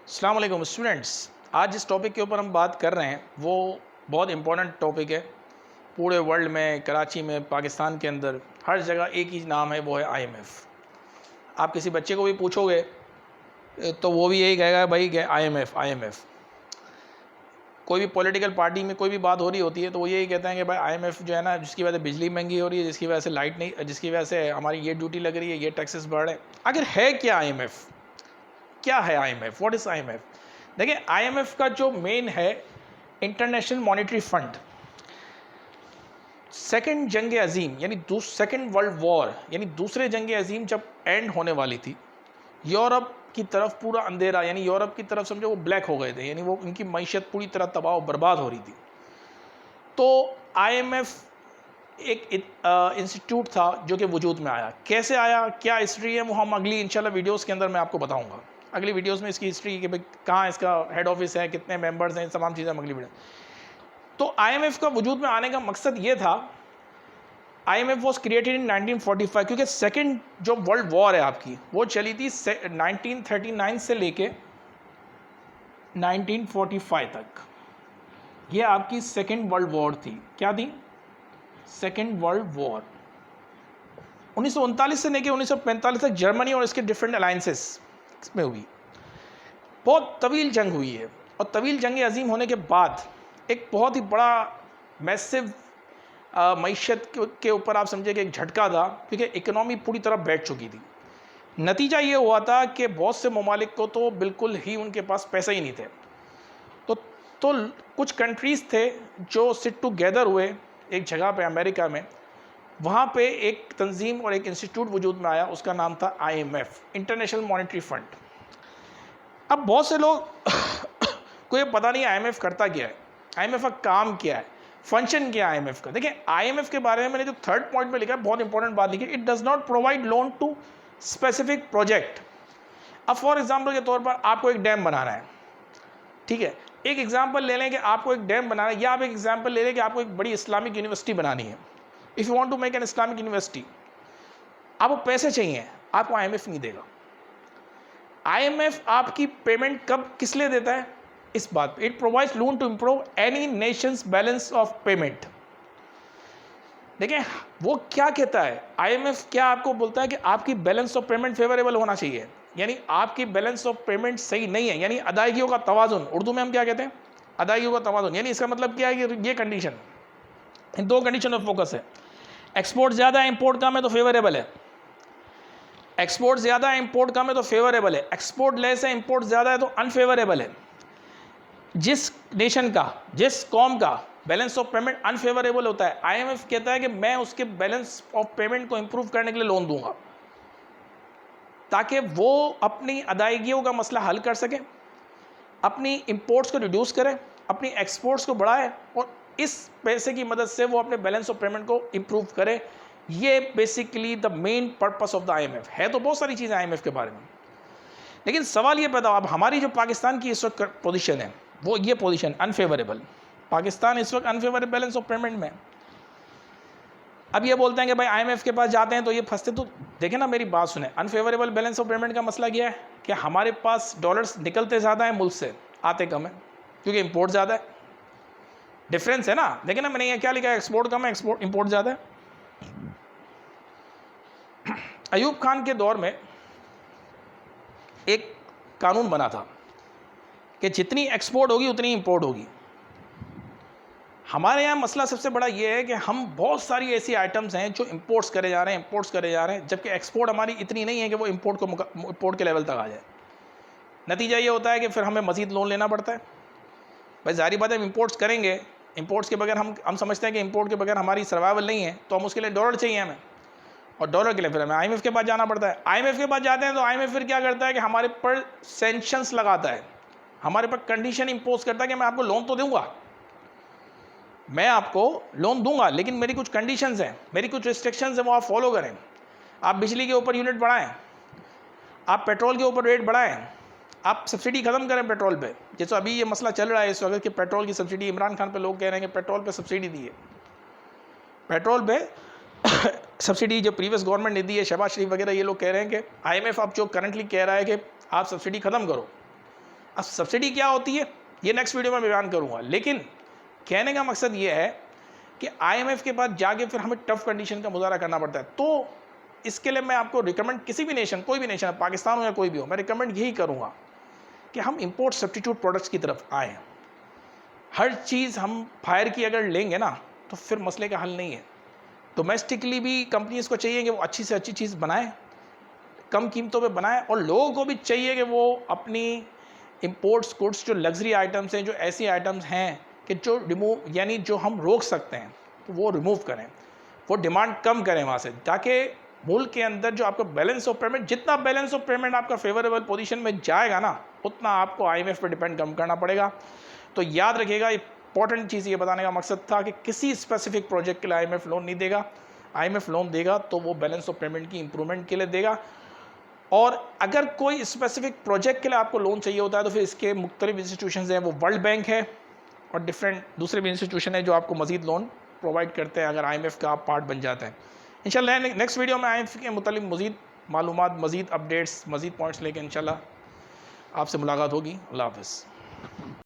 अस्सलाम वालेकुम स्टूडेंट्स। आज जिस टॉपिक के ऊपर हम बात कर रहे हैं वो बहुत इम्पोर्टेंट टॉपिक है। पूरे वर्ल्ड में, कराची में, पाकिस्तान के अंदर हर जगह एक ही नाम है, वो है आईएमएफ। आप किसी बच्चे को भी पूछोगे तो वो भी यही कहेगा भाई कि आईएमएफ आईएमएफ। कोई भी पॉलिटिकल पार्टी में कोई भी बात हो रही होती है तो वो यही कहते हैं कि भाई आईएमएफ जो है ना, जिसकी वजह से बिजली महंगी हो रही है, जिसकी वजह से लाइट नहीं, जिसकी वजह से हमारी ये ड्यूटी लग रही है, ये टैक्सेस बढ़ रहे हैं। आखिर है क्या आईएमएफ? क्या है आईएमएफ? What is IMF? देखिए, आईएमएफ का जो मेन है इंटरनेशनल मॉनेटरी फंड। सेकेंड जंग अजीम यानी सेकेंड वर्ल्ड वॉर यानी दूसरे जंग अजीम जब एंड होने वाली थी, यूरोप की तरफ पूरा अंधेरा, यानी यूरोप की तरफ समझो वो ब्लैक हो गए थे, यानी वो उनकी मईशत पूरी तरह तबाह बर्बाद हो रही थी। तो आईएमएफ एक इंस्टीट्यूट था जो कि वजूद में आया। कैसे आया, क्या हिस्ट्री है, वो हम अगली इंशाल्लाह वीडियोस के अंदर मैं आपको बताऊंगा। अगली वीडियोस में इसकी हिस्ट्री कि भाई कहाँ इसका हेड ऑफिस है, कितने मेंबर्स हैं, तमाम चीज़ें अगली वीडियो। तो आईएमएफ का वजूद में आने का मकसद ये था, आईएमएफ वॉज क्रिएटेड इन 1945, क्योंकि सेकेंड जो वर्ल्ड वॉर है आपकी वो चली थी 1939 से लेके 1945 तक। ये आपकी सेकेंड वर्ल्ड वॉर थी। क्या थी? Second world war. 1939 से लेकर 1945 तक जर्मनी और इसके डिफरेंट अलायंसेस में हुई। बहुत तवील जंग हुई है, और तवील जंग अजीम होने के बाद एक बहुत ही बड़ा मैसिव मईशत के ऊपर आप समझे कि एक झटका था, क्योंकि इकोनॉमी पूरी तरह बैठ चुकी थी। नतीजा ये हुआ था कि बहुत से ममालिक को तो बिल्कुल ही उनके पास पैसे ही नहीं थे। तो कुछ कंट्रीज़ थे जो सिट टुगेदर हुए एक जगह पे अमेरिका में। वहाँ पे एक तंजीम और एक इंस्टीट्यूट वजूद में आया, उसका नाम था आईएमएफ, इंटरनेशनल मॉनेटरी फंड। अब बहुत से लोग को ये पता नहीं आईएमएफ करता क्या है, आईएमएफ का काम क्या है, फंक्शन क्या है आईएमएफ का। देखिए, आईएमएफ के बारे में मैंने जो थर्ड पॉइंट में लिखा है, बहुत इंपॉर्टेंट बात लिखी है, it does not provide loan to specific project. अब फॉर एग्जाम्पल के तौर पर आपको एक डैम बनाना है, ठीक है, एक एग्जाम्पल ले लें कि आपको एक डैम बनाना है, या आप एक एग्जाम्पल ले लें कि आपको एक बड़ी इस्लामिक यूनिवर्सिटी बनानी है। If you want to make an Islamic university, आपको पैसे चाहिए, आपको आईएमएफ नहीं देगा। आईएमएफ आपकी पेमेंट कब किस लिए देता है? इस बात पे, it provides loan to improve any nation's balance of payment. देखिए, वो क्या कहता है आईएमएफ, क्या आपको बोलता है कि आपकी बैलेंस ऑफ पेमेंट फेवरेबल होना चाहिए, यानी आपकी बैलेंस ऑफ पेमेंट सही नहीं है, यानी अदायगियों का तवाजुन, उर्दू में हम क्या कहते हैं, अदायगियों का तवाजुन। यानी इसका मतलब क्या है कि ये कंडीशन, इन दो कंडीशन में फोकस है। एक्सपोर्ट ज़्यादा है, इंपोर्ट कम है तो फेवरेबल है। एक्सपोर्ट ज़्यादा है, इंपोर्ट कम है तो फेवरेबल है। एक्सपोर्ट लेस है, इंपोर्ट ज़्यादा है तो अनफेवरेबल है। जिस नेशन का, जिस कौम का बैलेंस ऑफ पेमेंट अनफेवरेबल होता है, आईएमएफ कहता है कि मैं उसके बैलेंस ऑफ पेमेंट को इंप्रूव करने के लिए लोन दूंगा, ताकि वो अपनी अदायगियों का मसला हल कर सके, अपनी इंपोर्ट्स को रिड्यूस करे, अपनी एक्सपोर्ट्स को बढ़ाए, और इस पैसे की मदद से वो अपने बैलेंस ऑफ पेमेंट को इंप्रूव करे। ये basically the main purpose of the IMF है। तो बहुत सारी चीज़ें आईएमएफ के बारे में, लेकिन सवाल ये पैदा, अब हमारी जो पाकिस्तान की इस वक्त पोजीशन है, वो ये पोजीशन अनफेवरेबल, पाकिस्तान इस वक्त अनफेवरेबल बैलेंस ऑफ पेमेंट में। अब ये बोलते हैं कि भाई आईएमएफ के पास जाते हैं तो ये फंसते। तो देखें ना, मेरी बात सुने, अनफेवरेबल बैलेंस ऑफ पेमेंट का मसला क्या है कि हमारे पास डॉलर्स निकलते ज़्यादा हैं मुल्क से, आते कम है, क्योंकि इंपोर्ट ज़्यादा है। डिफरेंस है ना, देखें ना, मैंने ये क्या लिखा है, एक्सपोर्ट कम है, एक्सपोर्ट इंपोर्ट ज़्यादा है। अयूब खान के दौर में एक कानून बना था कि जितनी एक्सपोर्ट होगी उतनी इंपोर्ट होगी। हमारे यहाँ मसला सबसे बड़ा ये है कि हम बहुत सारी ऐसी आइटम्स हैं जो इंपोर्ट्स करे जा रहे हैं, जबकि एक्सपोर्ट हमारी इतनी नहीं है कि वो इंपोर्ट के लेवल तक आ जाए। नतीजा ये होता है कि फिर हमें मज़ीद लोन लेना पड़ता है। भाई ज़ाहिर बात है, हम इंपोर्ट्स करेंगे, इंपोर्ट्स के बगैर हम समझते हैं कि इंपोर्ट के बगैर हमारी सर्वाइवल नहीं है, तो हम उसके लिए डॉलर चाहिए हमें, और डॉलर के लिए फिर हमें आईएमएफ के पास जाना पड़ता है। आईएमएफ के पास जाते हैं तो आईएमएफ फिर क्या करता है कि हमारे पर सैंक्शंस लगाता है, हमारे पर कंडीशन इंपोज करता है कि मैं आपको लोन तो दूंगा, मैं आपको लोन दूंगा, लेकिन मेरी कुछ कंडीशंस हैं, मेरी कुछ रिस्ट्रिक्शंस हैं, वो आप फॉलो करें। आप बिजली के ऊपर यूनिट बढ़ाएं, आप पेट्रोल के ऊपर रेट बढ़ाएं, आप सब्सिडी ख़त्म करें पेट्रोल पे। जैसे अभी ये मसला चल रहा है इस वक्त कि पेट्रोल की सब्सिडी, इमरान खान पे लोग कह रहे हैं कि पेट्रोल पे सब्सिडी दी है, पेट्रोल पे सब्सिडी जो प्रीवियस गवर्नमेंट ने दी है, शहबाज शरीफ वगैरह, ये लोग कह रहे हैं कि आईएमएफ अब जो करंटली कह रहा है कि आप सब्सिडी ख़त्म करो, अब सब्सिडी क्या होती है ये नेक्स्ट वीडियो में बयान करूँगा, लेकिन कहने का मकसद ये है कि IMF के पास जाके फिर हमें टफ कंडीशन का मुजाहरा करना पड़ता है। तो इसके लिए मैं आपको रिकमेंड, किसी भी नेशन, कोई भी नेशन, पाकिस्तान हो या कोई भी हो, मैं रिकमेंड यही करूँगा कि हम इंपोर्ट सब्स्टिट्यूट प्रोडक्ट्स की तरफ आए। हर चीज़ हम फायर की अगर लेंगे ना तो फिर मसले का हल नहीं है। डोमेस्टिकली भी कंपनीज़ को चाहिए कि वो अच्छी से अच्छी चीज़ बनाएं, कम कीमतों पे बनाएं, और लोगों को भी चाहिए कि वो अपनी इंपोर्ट्स गुड्स जो लग्जरी आइटम्स हैं, जो ऐसी आइटम्स हैं कि जो रिमूव, यानी जो हम रोक सकते हैं, तो वो रिमूव करें, वो डिमांड कम करें वहाँ से, ताकि मुल्क के अंदर जो आपका बैलेंस ऑफ पेमेंट, जितना बैलेंस ऑफ पेमेंट आपका फेवरेबल पोजीशन में जाएगा ना, उतना आपको IMF पे डिपेंड कम करना पड़ेगा। तो याद रखिएगा, इंपॉर्टेंट चीज़ ये बताने का मकसद था कि किसी स्पेसिफिक प्रोजेक्ट के लिए IMF लोन नहीं देगा। IMF लोन देगा तो वो बैलेंस ऑफ पेमेंट की इंप्रूवमेंट के लिए देगा, और अगर कोई स्पेसिफिक प्रोजेक्ट के लिए आपको लोन चाहिए होता है तो फिर इसके मुख्तलिफ इंस्टीट्यूशन हैं, वो वर्ल्ड बैंक है और डिफरेंट दूसरे भी इंस्टीट्यूशन है जो आपको मज़ीद लोन प्रोवाइड करते हैं अगर IMF का आप पार्ट बन जाते हैं। इंशाल्लाह नेक्स्ट वीडियो में IMF के मुतालिक मज़ीद मालूमात, मज़ीद अपडेट्स, मज़ीद पॉइंट्स लेकर इंशाल्लाह आपसे मुलाकात होगी। अल्लाह हाफ़िज़।